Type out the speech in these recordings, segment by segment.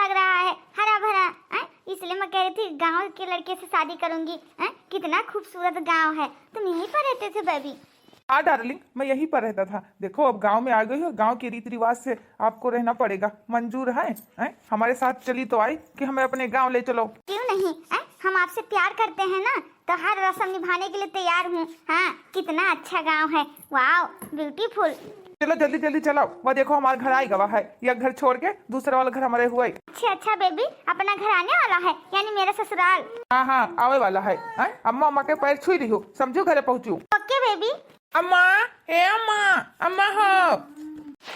लग रहा है, हरा भरा। इसलिए मैं कह रही थी गांव के लड़के से शादी करूंगी। कितना खूबसूरत गांव है। तुम यहीं पर रहते थे बेबी? हाँ डार्लिंग, मैं यहीं पर रहता था। देखो अब गांव में आ गई हो, गांव के रीति रिवाज से आपको रहना पड़ेगा। मंजूर है? हमारे साथ चली तो आई कि हमें अपने गांव ले चलो। क्यों नहीं, हम आपसे प्यार करते हैं ना, तो हर रस्म निभाने के लिए तैयार हूँ। हाँ, कितना अच्छा गांव है। Wow, beautiful. चलो जल्दी जल्दी चलो, वो देखो हमारा घर आई गवा है। यह घर छोड़ के दूसरा वाला घर हमारे हुआ है। अच्छा बेबी, अपना घर आने वाला है, यानी मेरा ससुराल। हाँ हाँ, आवे वाला है। अम्मा अम्मा के पैर छुई रही हो, समझो घरे पहुँचू। Okay baby. अम्मा, ए अम्मा, अम्मा हो।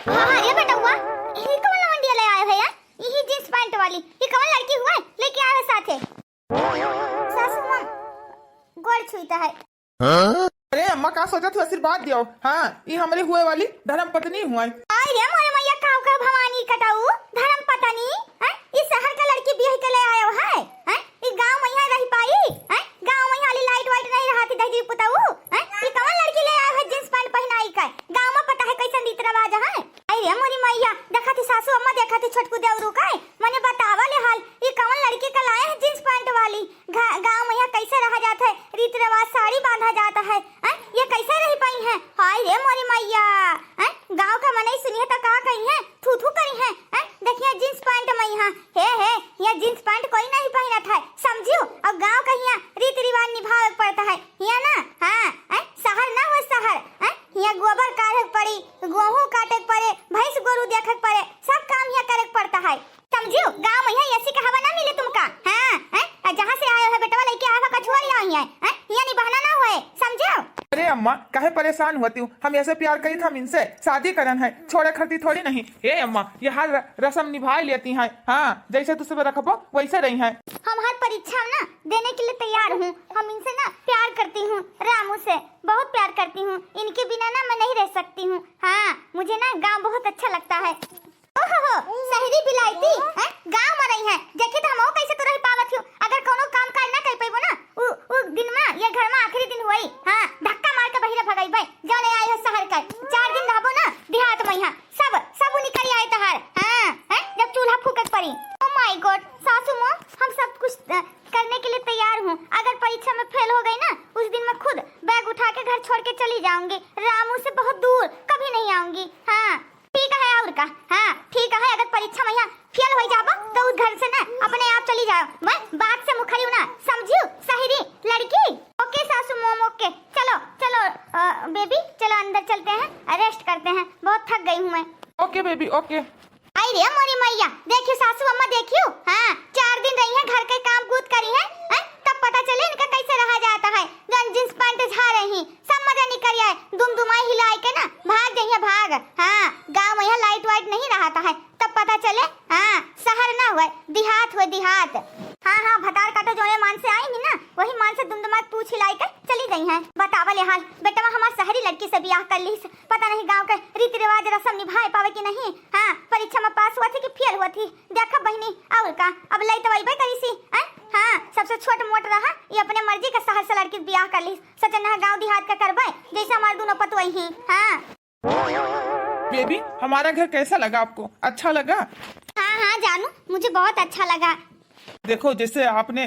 हाँ ये बेटा हुआ, ये कौन लवंडिया ले आए भैया? यही जींस पैंट वाली, ये कौन लड़की हुआ है लेके आए साथे? सासू मां गोड़ छुईता है। अरे अम्मा का सोचा तू आशीर्वाद दियो। हाँ, ये हमारी हुए वाली धर्म पत्नी हुआ है। अरे मोरे मैया काव का भवानी कटाऊ धर्म पत्नी। इस शहर का लड़की बियाह के ले आयो है। ये गांव में यहाँ रह पाई? गांव में यहाँ लाइट वाइट नहीं रहती दही पुताऊ। ये कौन लड़की ले आयो है जींस पैंट पहनाई का? गांव में पता है कैसा रीत रिवाज है। अरे मोरी मैया, देखा थी सासू अम्मा, देखा थी छोटकू देवरू का, मने बतावा ले हाल ये कौन लड़की का लाए है जींस पैंट वाली? गांव में यहाँ कैसे रहा जाता है, रीत रिवाज साड़ी बांधा जाता है। ये कैसे रह पाई है? हाय रे मोरी मैया, गांव का मने सुनिए तो का कही है, थू थू करी है। देखिए जींस पैंट में यहाँ है ये जींस पैंट कोई नहीं पहना था, समझियो। अब गांव का यहाँ रीति रिवाज निभावे पड़ता है यहाँ ना। हाँ, शहर ना हो शहर। यहाँ गोबर काटे पड़ी, गेहूं काटे पड़े, भैंस गोरू देखे पड़े, सब काम यहाँ करे पड़ता है, समझियो। गांव में यहाँ ऐसी का हवा ना मिले तुमका। हाँ, जहाँ से आए हो बेटवा लेके आए हो कछुआ यहाँ यहाँ नहीं बहाना ना होए, समझियो। अरे अम्मा काहे परेशान होती हूँ, हम ऐसे प्यार करी था, हम इनसे शादी करन है, छोड़े खरती थोड़ी नहीं। ए अम्मा, ये हर रस्म निभा लेती हैं। हाँ, जैसे तुझसे रखबो वैसे रही हैं। हम हर परीक्षा ना देने के लिए तैयार हूँ। हम इनसे ना प्यार करती हूँ, रामू से बहुत प्यार करती हूँ। इनके बिना ना मैं नहीं रह सकती हूँ। हाँ, मुझे ना गाँव बहुत अच्छा लगता है। ओहो, शहरी बिलायती गाँव में रही है, देखे तो हम कैसे तो रह पावत हूँ। अगर कोनो काम काज ना कर पाइबो ना, उ दिन में ये घर में आखिरी दिन हुई। हाँ, धक्का मार के बहिरा भगाई भाई, जाने आए हो शहर का 4 दिन रहबो ना देहात में, यहाँ सब निकल आए तहार। हाँ, जब चूल्हा फूकत पड़ी। ओ माय गॉड सासू मां, हम सब कुछ करने के लिए तैयार हूँ। अगर परीक्षा में फेल हो गई ना, उस दिन मैं खुद बैग उठा के घर छोड़ के चली जाऊंगी, रामू से बहुत दूर, कभी नहीं आऊंगी। हाँ ठीक है, और का? हाँ ठीक है, अगर परीक्षा में यहाँ फेल हो जाबो तो उस घर से ना अपने आप चली जाओ। मैं बात से मुखरियो ना, समझियो शहरी लड़की। ओके सासू मोम, ओके। चलो चलो बेबी, चलो अंदर चलते हैं, रेस्ट करते हैं, बहुत थक गई हूँ मैं। Okay baby, okay. आई रे मोरी मैया, देखियो सासू अम्मा, देखियो। हाँ, 4 दिन रही है, घर के काम कूद करी है, तब पता चले इनका कैसे रहा जाता है। जींस पैंट झा रही, सब मजा निकल आए, दुमदुमाई हिलाए के ना भाग जाइए, भाग। हाँ, गाँव में यहाँ लाइट वाइट नहीं रहता है, तब पता चले। हाँ, शहर ना हुए, देहात हुए, देहात। हाँ, भतार काटो जोने मान से आई ना, वही मान से दुमदुमात पूछ हिलाई कर चली गई है। बतावल हाल बेटा, हमार शहरी लड़की से ब्याह कर ली, पता नहीं गाँव के रीति रिवाज रस्म निभाए पावे कि नहीं। हाँ, परीक्षा में पास हुआ थी कि फेल हुआ थी, देखा बहनी। और का अब लई तो वही करी सी। हाँ, सबसे छोट मोट रहा, ये अपने मर्जी का शहर से लड़की ब्याह कर ली, सचन गाँव देहात का करवाए, जैसे हमारे दोनों पतवई ही। हाँ बेबी, हमारा घर कैसा लगा आपको? अच्छा लगा? हाँ जानू, मुझे बहुत अच्छा लगा। देखो जैसे आपने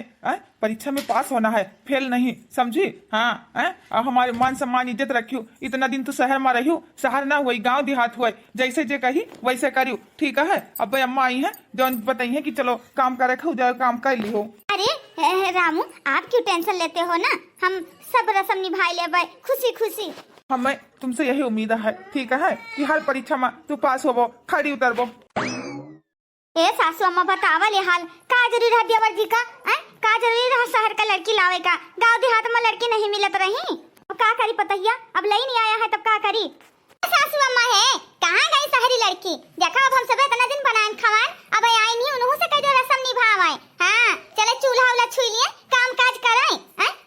परीक्षा में पास होना है, फेल नहीं, समझी? हाँ, हमारे मान सम्मान इज्जत रखियो। इतना दिन तो शहर में रहियो, शहर ना हुई, गांव देहात हुए, जैसे जे कही वैसे करियो, ठीक है? अब अम्मा आई है जो बताई है कि चलो काम करे, खो जाओ, काम कर लियो। अरे रामू, आप क्यों टेंशन लेते हो ना, हम सब रस्म निभाई लेबै खुशी खुशी। हमें तुमसे यही उम्मीद है, ठीक है, कि हर परीक्षा में तू पास होबो, खड़ी उतरबो। ए सासू अम्मा, बतावा ले हाल का जरूरी रहा देवर जी का? का जरूरी रहा शहर का लड़की लावे का? गांव देहात में लड़की नहीं मिलत रही, अब का करी पतहिया? अब लई नहीं आया है तब का करी? सासू अम्मा है, कहाँ गई शहरी लड़की? देखा अब हम सब इतना दिन बनाए खवान, अब आई नहीं, उन्हों से कह दो रस्म निभावाए। हाँ, चले चूल्हा उला छुई लिए, काम काज कराए,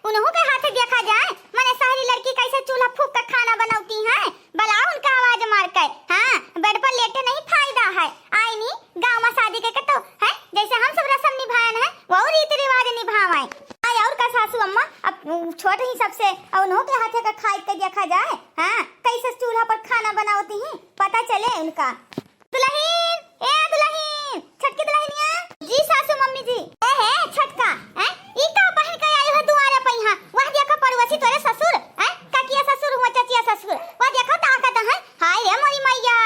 उन्हों के हाथ देखा जाए, मैंने शहरी लड़की कैसे चूल्हा फूक कर खाना बनाती है, बुलाओ उनका आवाज मार कर। हाँ, बेड पर लेटे नहीं फायदा है, आई नहीं गाँव में शादी के तो है, जैसे हम सब रस्म निभाए हैं वो रीति रिवाज निभावाए। आई और का सासू अम्मा, अब छोटे ही सबसे उन्हों के हाथे का खाई के देखा जाए। हाँ, कैसे चूल्हा पर खाना बनाती हैं, पता चले उनका। दुल्हन, ए दुल्हन, छटकी दुल्हनिया, मम्मी जी ए है छटका हैं ई का पहन के आई हो दुआरे पे यहां वह देखो पड़ोसी तोरे ससुर हैं काकिया ससुर हुआ चचिया ससुर वह देखो ताकत है हाय रे मोरी मैया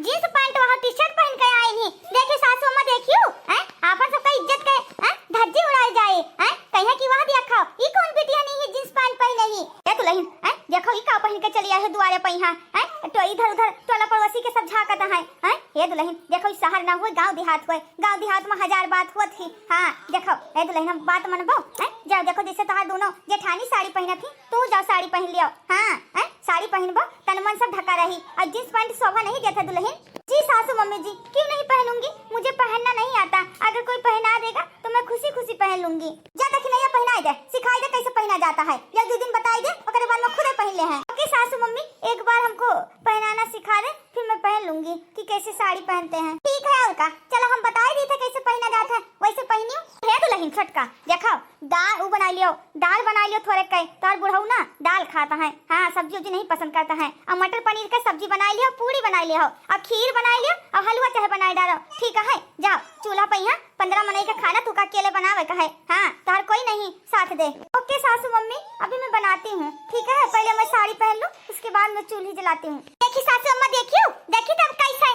जींस पैंट वह टी-शर्ट पहन के आई ही देखे सासू अम्मा देखियो हैं आपन सबका इज्जत के हैं धज्जी उड़ाई जाए हैं कहिया कि वह देखो ई कौन बिटिया नहीं है जींस पैंट पहने ही ए दुल्हन हैं देखो ई का पहन के चली आई है दुआरे पे यहां हैं तो इधर उधर टोला पड़ोसी के सब झाकत हैं हैं ये दुल्हन देखो शहर ना हुए गांव देहात हुए गांव देहात में हजार बात होत थी हां देखो ए दुल्हन हम बात मनबो हैं जाओ देखो जैसे तहार दोनों जेठानी साड़ी पहना थी तू जाओ साड़ी पहन लियो हां हैं साड़ी पहनबो तन मन सब ढका रही और जींस पैंट शोभा नहीं देता दुल्हन जी सासू मम्मी जी क्यों नहीं पहनूंगी मुझे पहनना नहीं आता अगर कोई पहना देगा तो मैं खुशी खुशी पहन लूंगी जा तक नहीं पहनाई दे सिखाई दे कैसे पहना जाता है या दो दिन बताई दे और बाद में खुद पहन ले हैं ओके सासू मम्मी एक बार हमको पहनाना सिखा दे फिर मैं पहन लूंगी कि कैसे साड़ी पहनते हैं ठीक है और का चलो हम बता ही थे कैसे पहना जाता है वैसे पहनियो है दुल्हन छटका देखो दाल वो बना लियो थोड़े कई तार बुढ़ऊ ना दाल खाता है हाँ सब्जी उब्जी नहीं पसंद करता है और मटर पनीर का सब्जी बना लियो पूरी बना लियो और खीर बना लियो और हलवा चाहे बनाई डालो ठीक है जाओ चूल्हा पे यहाँ 15 मनई का खाना तू का अकेले बनावे का है हाँ तार कोई नहीं साथ दे ओके सासू मम्मी अभी मैं बनाती हूँ ठीक है पहले मैं साड़ी पहन लूँ उसके बाद मैं चूल्ही जलाती हूँ देखी सासू अम्मा देखी तब कैसे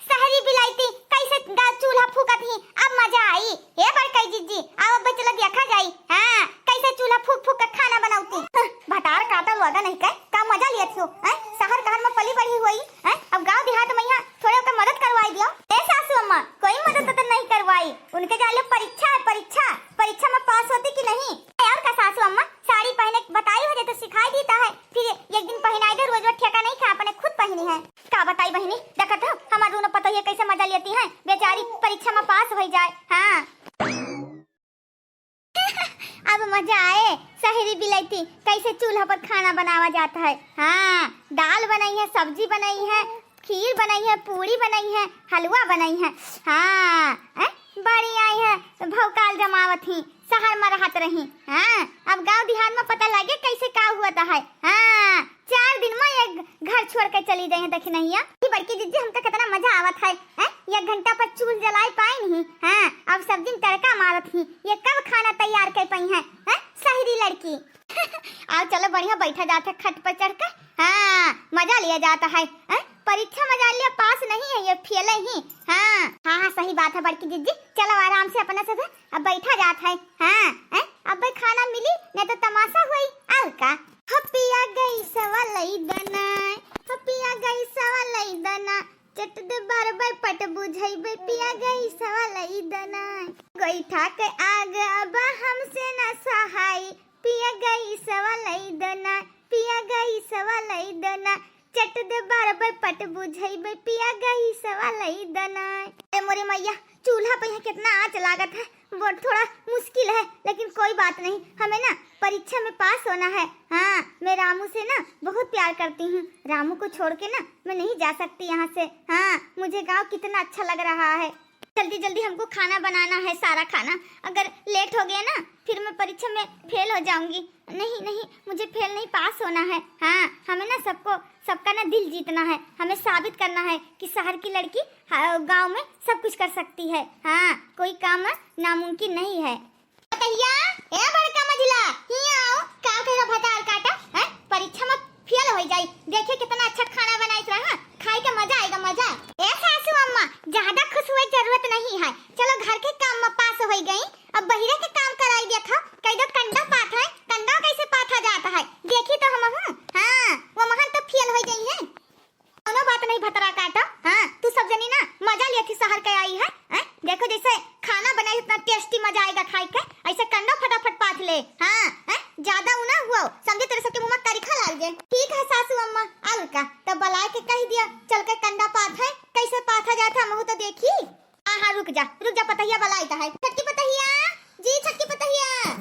शहरी बिलाईती कैसे चूल्हा फूकत ही अब मजा आई ये बार कई जीजी अब बचला देखा जाई हां कैसे चूल्हा फूक फूक कर खाना बनाऊती भटार काटा लगा नहीं का मजा लिया थो शहर कहर में पली बड़ी हुई अब गांव देहात में यहाँ थोड़ा का मदद करवाई दियो ए सासू अम्मा कोई मदद तो नहीं करवाई उनके जाले परीक्षा में पास होती कि नहीं और का सासू अम्मा साड़ी पहने बताई हो तो सिखाई देता है फिर एक दिन पहनाई दे रोज ठेका नहीं खा अपने खुद पहनी है का बताई बहनी देखत हो हमार दोनों पता है कैसे मजा लेती है बेचारी परीक्षा में पास हो जाए हाँ अब मजा आए शहरी बिलाईती कैसे चूल्हा पर खाना बनावा जाता है हाँ दाल बनाई है सब्जी बनाई है खीर बनाई है पूरी बनाई है हलवा बनाई है हाँ बड़ी आई है भौकाल जमावत ही शहर में रहत रही हाँ अब गांव देहात में पता लगे कैसे का हुआ था है हाँ 4 दिन में एक घर छोड़ के चली गई है देखी नहीं है बड़की जीजी हमका कितना मजा आवत है 1 घंटा पर चूल जलाई पाई नहीं हाँ अब सब्जी में तड़का मारत ही ये कब खाना तैयार कर पाई है शहरी लड़की आओ चलो बढ़िया बैठा जाता खट पर चढ़ कर हाँ मजा लिया जाता है परीक्षा मजा लिया पास नहीं है ये फेल ही हाँ सही बात है बड़की जीजी चलो आराम से अपना सब अब बैठा जाता है हाँ अब खाना मिली नहीं तो तमाशा हुई और का हपिया गई सवालई दना हपिया गई सवालई दना चट दे बार बार पट बुझाई पिया गई सवालई दना गई ठाक आग अब हमसे न सहाय पिया गई सवालई दना पिया गई सवालई दना चट दे बार बार पट बुझाई पिया गई सवालई दना ए मोरे मैया चूल्हा पे यहाँ कितना आँच लागत है वो थोड़ा मुश्किल है लेकिन कोई बात नहीं हमें ना परीक्षा में पास होना है हाँ मैं रामू से ना बहुत प्यार करती हूँ रामू को छोड़ के ना मैं नहीं जा सकती यहाँ से हाँ मुझे गांव कितना अच्छा लग रहा है जल्दी जल्दी हमको खाना बनाना है सारा खाना अगर लेट हो गया ना फिर मैं परीक्षा में फेल हो जाऊंगी नहीं मुझे फेल नहीं पास होना है हाँ हमें ना सबका ना दिल जीतना है हमें साबित करना है कि शहर की लड़की गांव में सब कुछ कर सकती है हाँ कोई काम नामुमकिन नहीं है ए बड़का मझिला हिया आओ का कह भटार काटा हैं परीक्षा में फेल हो जाई देखिए कितना अच्छा खाना बनाई रहा खाए का मजा आएगा मजा ए सासू अम्मा ज्यादा खुश हुए जरूरत नहीं है चलो घर के काम में पास हो गई अब बहिरे के काम कराई देखो कई दो कंडा पाथ है कंडा कैसे पाथा जाता है देखी तो हम हाँ वो महान तो फेल हो गई है दोनों बात नहीं भतरा काटा हाँ तू सब जनी ना मजा लेती शहर के आई है देखो जैसे खाना बनाई इतना टेस्टी मजा आएगा खाई के ऐसे कंडा फटाफट पाथ ले हाँ ज्यादा उना हुआ समझे तेरे सबके मुंह में तरीका लाग जाए ठीक है सासू अम्मा आलू का तब बला के कह दिया चल के कंडा पाथ है कैसे पाथा जाता हम तो देखी हाँ रुक जा पतहिया बलाई का है छटकी पतहिया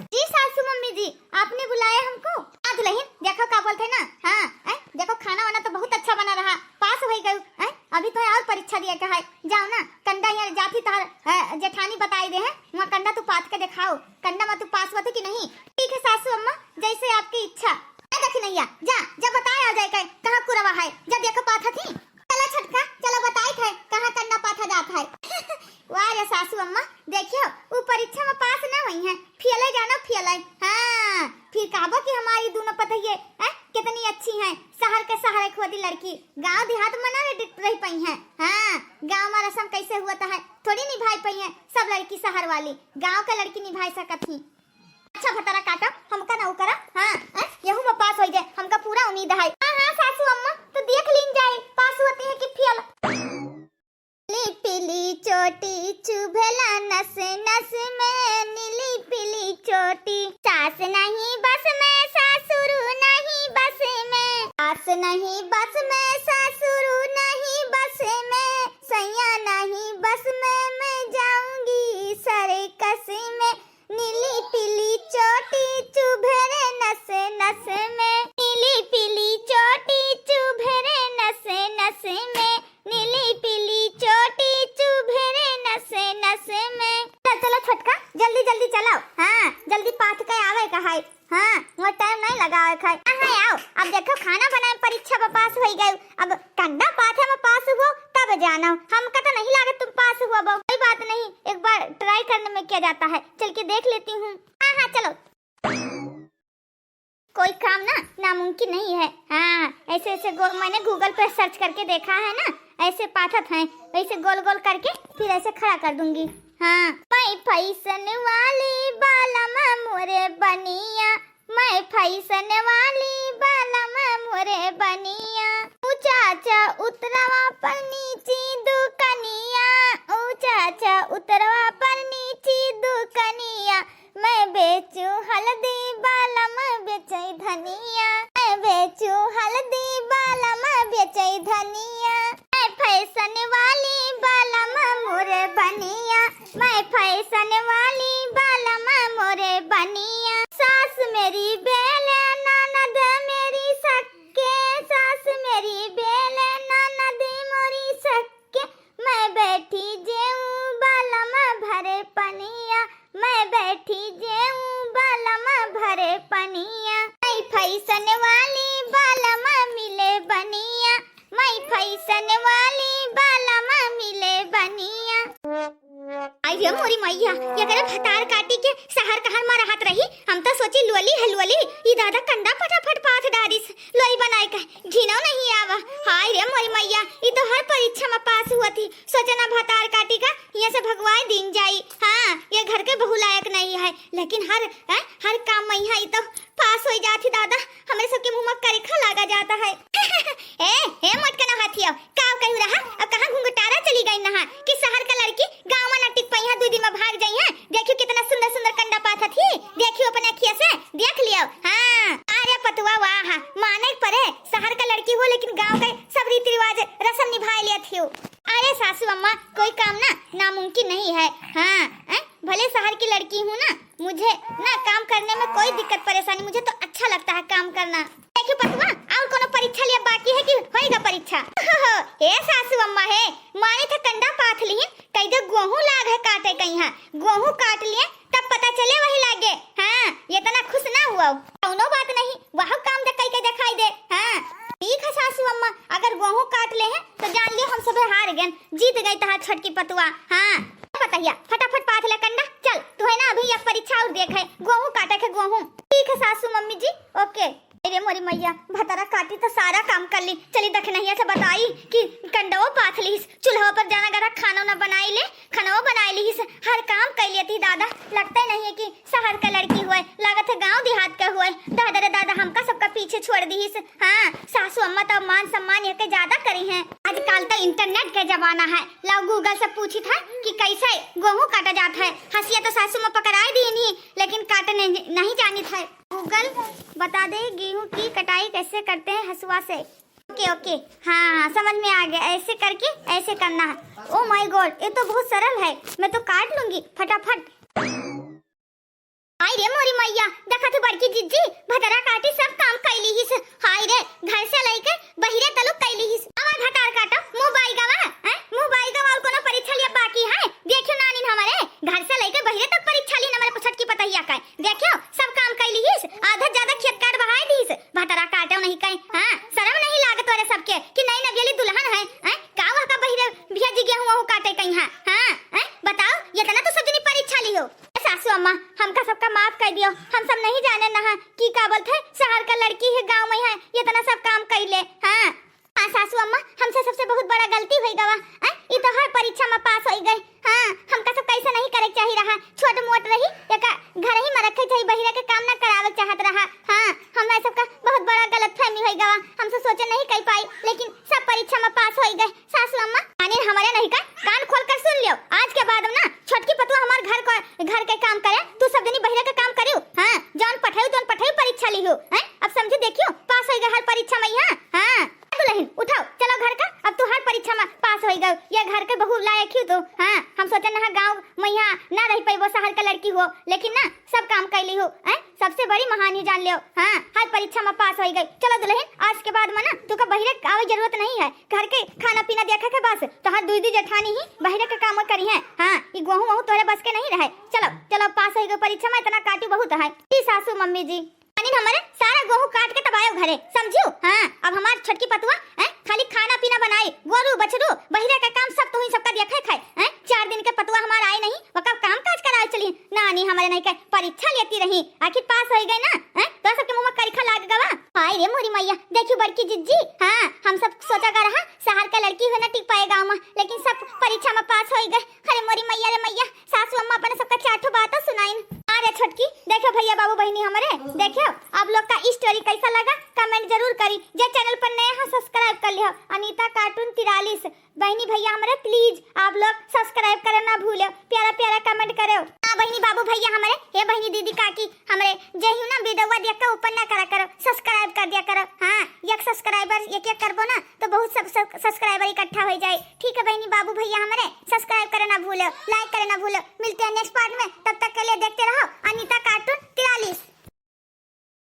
जी सासू मम्मी जी आपने बुलाया हमको दुल्हन देखो का बोलते ना हाँ देखो खाना वाना तो बहुत अच्छा बना रहा पास हो गई अभी तो और परीक्षा दिया है जाओ ना कंडा यहाँ जाती तार जेठानी बताई दे है वहाँ कंडा तू पाथ के दिखाओ कंडा में तू पास होती कि नहीं ठीक है सासू अम्मा जैसे आपकी इच्छा देखी नहीं जा बताया जाए कहाँ कुरवा है जब देखो पाथा थी चलो छटका चलो बताई थे कहाँ कंडा पाथा जाता है वाह रे सासू अम्मा देखियो वो परीक्षा है। हाँ, गांव में रसम कैसे हुआ है थोड़ी निभाई पाई है सब लड़की शहर वाली, गांव का लड़की निभाई सकत ही। अच्छा भतारा काटा हमका ना करा। हाँ यहू में पास हो जाए हमका पूरा उम्मीद है। हाँ सासू अम्मा तो देख लीन जाए पास होती है कि फेल। नीली पीली चोटी चुभला नस नस में, नीली पीली चोटी। सास नहीं बस में सासुर नहीं बस में, सास नहीं बस में सासुर नहीं बस में, सैया नहीं बस में मैं जाऊंगी सर्कस में। नीली पीली चोटी चुभरे नस नस में, नीली पीली चोटी चुभरे नस नस में, नीली पीली चोटी चुभरे नस नस में। चलो छोटका जल्दी जल्दी चलाओ। हाँ जल्दी पाथ के आवे का है। हाँ वो टाइम नहीं लगावे का है। हाँ आओ अब देखो खाना बनाए परीक्षा में पास हो गए, अब कंडा पाथे में पास हुआ तब जाना। हमका तो नहीं लगा तुम पास हुआ बहु, कोई बात नहीं एक बार ट्राई करने में क्या जाता है, चल के देख लेती हूँ। हाँ चलो कोई काम ना नामुमकिन नहीं है। हाँ ऐसे ऐसे मैंने गूगल पे सर्च करके देखा है ना, ऐसे पाथत हैं ऐसे गोल गोल करके फिर ऐसे खड़ा कर दूंगी। हाँ मैं फैशन वाली बालम मोरे बनिया, मैं फैशन वाली बालम मोरे बनिया, ऊंचा उतरवा पर नीची दुकनिया, ऊंचा उतरवा पर नीची दुकनिया, मैं बेचू हल्दी बालम बेचई धनिया, मैं बेचू हल्दी बालम बेचई धनिया, मैं फैशन वाली बालम मोरे बनिया, मैं फैशन वाली बालम मोरे बनिया। सास मेरी बेले ननद मेरी सक्के, सास मेरी बेले ननद मोरी सक्के, मैं बैठी जेऊ बालम भरे पनिया, मैं बैठी जेऊ बालम भरे पनिया, मैं फैशन वाली बालम मिले बनिया, मैं फैशन वाली बालम मिले बनिया। अरे मोरी मैया ये करे फटार काटी के शहर कहर में रहत रही, हम तो सोची लोली हलवली ई दादा कंडा फटाफट पाथ डारिस लोई बनाए का घिनो नहीं आवा। हाय रे मोरी मैया ई तो हर परीक्षा में पास हुआ थी, सोचना भटार काटी का यहाँ से भगवान दिन जाई। हाँ ये घर के बहु लायक नहीं है लेकिन हर काम में यहाँ तो पास हो जाती दादा, हमारे सबके मुंह में करेखा लगा जाता है। ए मटका ना हाथिया का कहू रहा, अब कहां घुंघटारा चली गई नहा कि शहर का लड़की गांव में न टिक पई है, 2 दिन में भाग जाई है। देखियो कितना सुंदर सुंदर कंडा पाथा थी, देखियो अपने अखिया से देख लियो। हां अरे पतवा वाह माने परे शहर का लड़की हो लेकिन गांव के सब रीति रिवाज रस्म निभा लिया थी। अरे सासू अम्मा कोई काम ना नामुमकिन नहीं है। हाँ भले शहर की लड़की हूँ ना, मुझे ना काम करने में कोई दिक्कत परेशानी, मुझे तो अच्छा लगता है काम करना। देखियो पतवा और कोनो परीक्षा लिया बाकी है कि होएगा परीक्षा? ए सासू अम्मा है माने था कंडा पाथ ली कई दे गेहूं लाग है काटे कहीं, हाँ गेहूं काट लिए तब पता चले वही लागे। हाँ ये तना खुश ना हुआ कौनो बात नहीं, वह काम दे कई के दिखाई दे। हाँ ठीक है सासू अम्मा अगर गेहूं काट ले हैं तो जान लियो हम सब हार गए, जीत गई तहां छटकी पतवा। हाँ बताइए फटाफट पाथ ले कंडा, चल तू है ना अभी एक परीक्षा और देख है गेहूं काटे के गेहूं। ठीक है सासू मम्मी जी ओके। अरे मोरी मैया भतारा काटी तो सारा काम कर ली, चली देख नहीं से बताई कि कंडो पाथ ली, चूल्हा पर जाना गरा खाना ना बनाई ले, खाना बनाई ली, हर काम कर लिया थी दादा। लगता ही नहीं है कि शहर का लड़की हुए, लागत है गांव देहात का हुए। दादा रे दादा हमका सबका पीछे छोड़ दी। हाँ सासू अम्मा तो मान सम्मान ये के ज्यादा करी हैं। आजकल तो इंटरनेट का जमाना है, लाओ गूगल से पूछी था कि कैसे गेहूं काटा जाता है। हंसिया तो सासू में पकड़ाई दी नहीं लेकिन काटने नहीं जानी था। गूगल बता दे गेहूं की कटाई कैसे करते हैं हसुआ से। ओके ओके हाँ समझ में आ गया, ऐसे करके ऐसे करना है। ओ माय गॉड ये तो बहुत सरल है, मैं तो काट लूंगी फटाफट। हाय रे मोरी मैया देखा तो बड़की जीजी भटरा काटी सब काम कैली हिस। हाय रे घर से लेके बहिरे तलुक कैली हिस। आवाज हटार काटा मुंह बाई गवा हैं, मुंह बाई गवा और कोनो परीक्षा लिया बाकी है। देखियो नानी हमारे घर से लेके बहिरे तक परीक्षा ली हमारे पुछट की पतैया का, देखियो सब काम कैली हिस, आधा ज्यादा खेत काट बहाई दिस। भटरा काटो नहीं कहीं, हां शर्म नहीं लागत वाले सबके कि नई नवेली दुल्हन है। हैं का वह का बहिरे भेज गेहूं वो काटे कहीं। हां हैं बताओ ये तना तो सजनी परीक्षा ली हो। सासू अम्मा हमका सबका माफ कर दियो, हम सब नहीं जाने ना कि का बोलते शहर का लड़की है गांव में है ये तना सब काम कर ले। हाँ हाँ सासू अम्मा, हमसे सबसे बहुत बड़ा गलती हुई गवा। ई तो हर परीक्षा में पास हो गए। हाँ, हमका सब कैसे नहीं करे चाहिए रहा, छोट मोट रही एका घर ही में रखे चाहिए, बहिरा के काम ना करावे चाहत रहा। हाँ, हमरा सबका बहुत बड़ा गलतफहमी हुई गवा, हमसे सोचे नहीं कर पाई, लेकिन सब परीक्षा में पास हो गए। सासू अम्मा यानी हमारे नहीं का कान खोल कर सुन लियो, आज के बाद ना छोटकी पतुआ हमार घर के काम करे, तू सब जनी बहिरा के काम करियो। हाँ, जौन पठाई परीक्षा लियो। हैं, अब समझे देखियो पास हो गए हर परीक्षा में। यहाँ हाँ दुल्हन उठाओ चलो घर का, अब तू हर परीक्षा में पास हो गए, ये घर के बहू लायक ही तो। हाँ, हम सोचे ना गांव में यहाँ ना रह पाई, वो शहर का लड़की हो, लेकिन ना सब काम कैली हो। सबसे बड़ी महानी जान लियो। हाँ, हर परीक्षा में पास हो गई। चलो दुल्हन, आज के बाद में ना तू का बहिरे आवे जरूरत नहीं है, घर के खाना पीना देखा के बस, तो हर दूधी जेठानी ही बहिरे के काम करी है। हाँ, ये गेहूं वहू तोरे बस के नहीं रहे। चलो चलो पास हो गए परीक्षा में, इतना काटू बहुत है। सासू मम्मी जी हमारे सारा गेहूं काट के तबायो घरे, समझियो। हाँ, अब हमार छोटकी पतुआ खाली खाना पीना बनाई, गोरू बछरू बहिरे का काम सब तो ही सबका देखे खाए। 4 दिन के पतुआ हमार आए नहीं, वका काम काज कराए चली नानी हमारे नहीं के परीक्षा लेती रही, आखिर पास हो गए ना। तो सबके मुंह में करीखा लाग गवा। हाय रे मोरी मैया, देखियो बड़की जिज्जी। हाँ, हम सब सोचा कर रहा शहर का लड़की हो ना टिक पाए गाँव में, लेकिन सब परीक्षा में पास हो गए। अरे मोरी मैया रे मैया, सासू अम्मा अपने सबका 4 बात सुनाई। अरे छोटकी देखो भैया बाबू बहनी हमारे, देखो आप लोग का स्टोरी कैसा लगा कमेंट जरूर करी। जे चैनल पर नए हैं सब्सक्राइब कर लियो। अनीता कार्टून 43 बहनी भैया हमारे प्लीज आप लोग सब्सक्राइब करना ना भूलो, प्यारा प्यारा कमेंट करो। हाँ बहनी बाबू भैया हमारे, हे बहनी दीदी काकी हमारे, जय हूं ना वीडियो देख के ऊपर ना करा करो, सब्सक्राइब कर दिया करो। हाँ, एक सब्सक्राइबर एक करबो ना तो बहुत सब सब्सक्राइबर इकट्ठा हो जाए। ठीक है बहनी बाबू भैया हमारे, सब्सक्राइब करना ना भूलो, लाइक करना ना भूलो। मिलते हैं नेक्स्ट पार्ट।